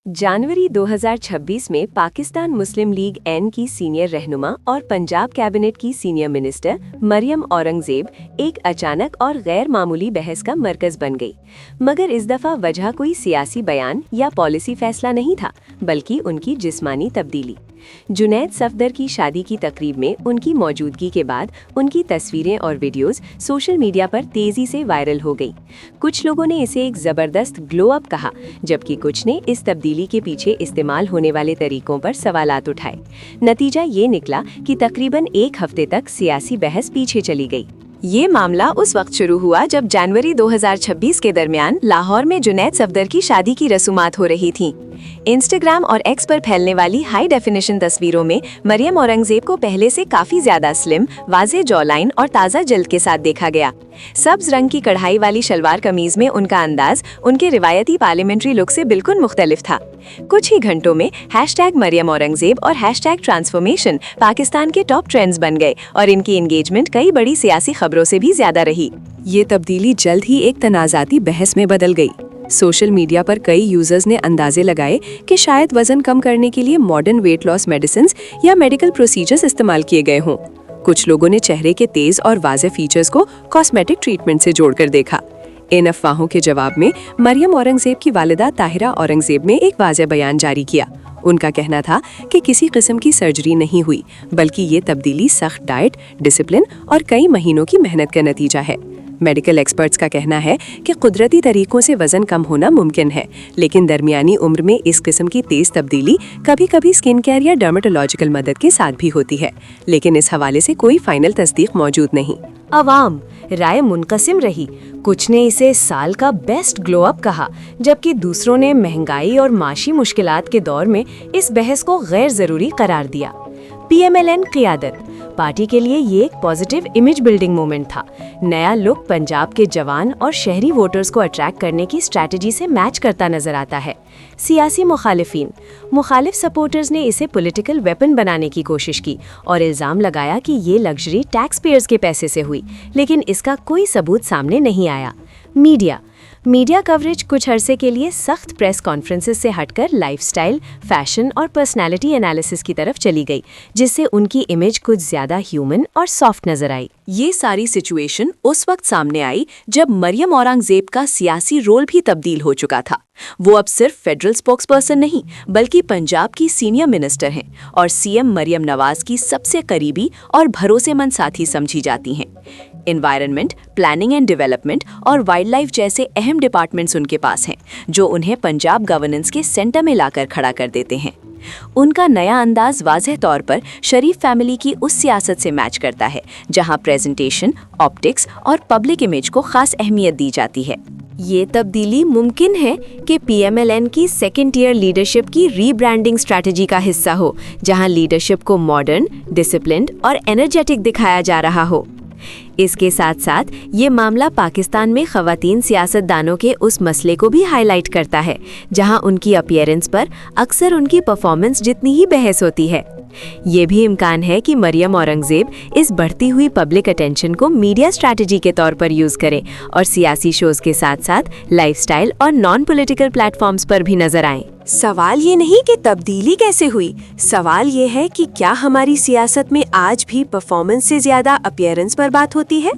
जनवरी 2026 में पाकिस्तान मुस्लिम league N की senior रहनुमा और पंजाब कैबिनेट की सीनियर मिनिस्टर मरियम औरंगजेब एक अचानक और गैर मामूली बहस का मरकज बन गई। मगर इस दफा वजह कोई सियासी बयान या पॉलिसी फैसला नहीं था, बल्कि उनकी जिस्मानी तब्दीली। जुनैद सफदर की शादी की तकरीब में उनकी मौजूदगी के बाद उनकी तस्वीरें और वीडियोस सोशल मीडिया पर तेजी से वायरल हो गई। कुछ लोगों ने इसे एक जबरदस्त ग्लो अप कहा, जबकि कुछ ने इस तब्दीली के पीछे इस्तेमाल होने वाले तरीकों पर सवालात उठाए। नतीजा ये निकला कि तकरीबन एक हफ्ते तक सियासी बहस पीछे चली गई। ये मामला उस वक्त शुरू हुआ जब जनवरी 2026 के दरमियान लाहौर में जुनैद सफदर की शादी की रसूमात हो रही थीं। इंस्टाग्राम और एक्स पर फैलने वाली हाई डेफिनेशन तस्वीरों में मरियम औरंगजेब को पहले से काफी ज्यादा स्लिम, वाज़ेह जॉलाइन और ताज़ा जल्द के साथ देखा गया। सब्ज रंग की कढ़ाई वाली शलवार कमीज में उनका अंदाज उनके रिवायती पार्लियामेंट्री लुक से बिल्कुल मुख्तलिफ था। कुछ ही घंटों में #मरियम औरंगजेब और #ट्रांसफॉर्मेशन पाकिस्तान के टॉप ट्रेंड्स बन गए और इनकी एंगेजमेंट कई बड़ी सियासी खबरों से भी ज्यादा रही। ये तब्दीली जल्द ही एक तनाज़ाती बहस में बदल गई। सोशल मीडिया पर कई यूजर्स ने अंदाजे लगाए कि शायद वजन कम करने के लिए मॉडर्न वेट लॉस मेडिसिन्स या मेडिकल प्रोसीजर्स इस्तेमाल किए गए हों। कुछ लोगों ने चेहरे के तेज और वाज़ेह फीचर्स को कॉस्मेटिक ट्रीटमेंट से जोड़कर देखा। इन अफवाहों के जवाब में मरियम औरंगजेब की वालिदा ताहिरा औरंगजेब ने एक वाज़ेह बयान जारी किया। उनका कहना था कि किसी किस्म की सर्जरी नहीं हुई, बल्कि ये तब्दीली सख्त डाइट, डिसिप्लिन और कई महीनों की मेहनत का नतीजा है। मेडिकल एक्सपर्ट्स का कहना है कि कुदरती तरीकों से वजन कम होना मुमकिन है, लेकिन दरमियानी उम्र में इस किस्म की तेज तब्दीली कभी कभी स्किन केयर या डर्मेटोलॉजिकल मदद के साथ भी होती है, लेकिन इस हवाले से कोई फाइनल तस्दीक मौजूद नहीं। अवाम राय मुनकसिम रही। कुछ ने इसे साल का बेस्ट ग्लो अप कहा, जबकि दूसरों ने महंगाई और माशी मुश्किलात के दौर में इस बहस को गैर जरूरी करार दिया। PMLN क़ियादत पार्टी के लिए ये एक पॉजिटिव इमेज बिल्डिंग मोमेंट था। नया लुक पंजाब के जवान और शहरी वोटर्स को अट्रैक्ट करने की स्ट्रैटेजी से मैच करता नजर आता है। सियासी मुखालिफ सपोर्टर्स ने इसे पॉलिटिकल वेपन बनाने की कोशिश की और इल्ज़ाम लगाया कि ये लग्जरी टैक्स पेयर्स के पैसे से हुई, लेकिन इसका कोई सबूत सामने नहीं आया। मीडिया कवरेज कुछ अरसे के लिए सख्त प्रेस कॉन्फ्रेंसेस से हटकर लाइफस्टाइल, फैशन और पर्सनालिटी एनालिसिस की तरफ चली गई, जिससे उनकी इमेज कुछ ज्यादा ह्यूमन और सॉफ्ट नजर आई। ये सारी सिचुएशन उस वक्त सामने आई जब मरियम औरंगजेब का सियासी रोल भी तब्दील हो चुका था। वो अब सिर्फ फेडरल स्पोक्सपर्सन नहीं, बल्कि पंजाब की सीनियर मिनिस्टर हैं और CM मरियम नवाज की सबसे करीबी और भरोसेमंद साथी समझी जाती हैं। एनवायरनमेंट, प्लानिंग एंड डेवलपमेंट और वाइल्ड लाइफ जैसे अहम डिपार्टमेंट्स उनके पास हैं, जो उन्हें पंजाब गवर्नेंस के सेंटर में लाकर खड़ा कर देते हैं। उनका नया अंदाज वाज़ेह तौर पर शरीफ फैमिली की उस सियासत से मैच करता है, जहां प्रेजेंटेशन, ऑप्टिक्स और पब्लिक इमेज को खास अहमियत दी जाती है। ये तब्दीली मुमकिन है कि PMLN की सेकेंड ईयर लीडरशिप की रीब्रांडिंग स्ट्रैटेजी का हिस्सा हो, जहां लीडरशिप को मॉडर्न, डिसिप्लिन्ड और एनर्जेटिक दिखाया जा रहा हो। इसके साथ साथ ये मामला पाकिस्तान में ख़वातीन सियासतदानों के उस मसले को भी हाईलाइट करता है, जहां उनकी अपीयरेंस पर अक्सर उनकी परफॉर्मेंस जितनी ही बहस होती है। ये भी इम्कान है कि मरियम औरंगजेब इस बढ़ती हुई पब्लिक अटेंशन को मीडिया स्ट्रैटेजी के तौर पर यूज़ करे और सियासी शोज़ के साथ साथ लाइफस्टाइल और नॉन पॉलिटिकल प्लेटफॉर्म्स पर भी नजर आएं। सवाल ये नहीं कि तब्दीली कैसे हुई, सवाल ये है कि क्या हमारी सियासत में आज भी परफॉर्मेंस से ज्यादा अपीयरेंस पर बात होती है।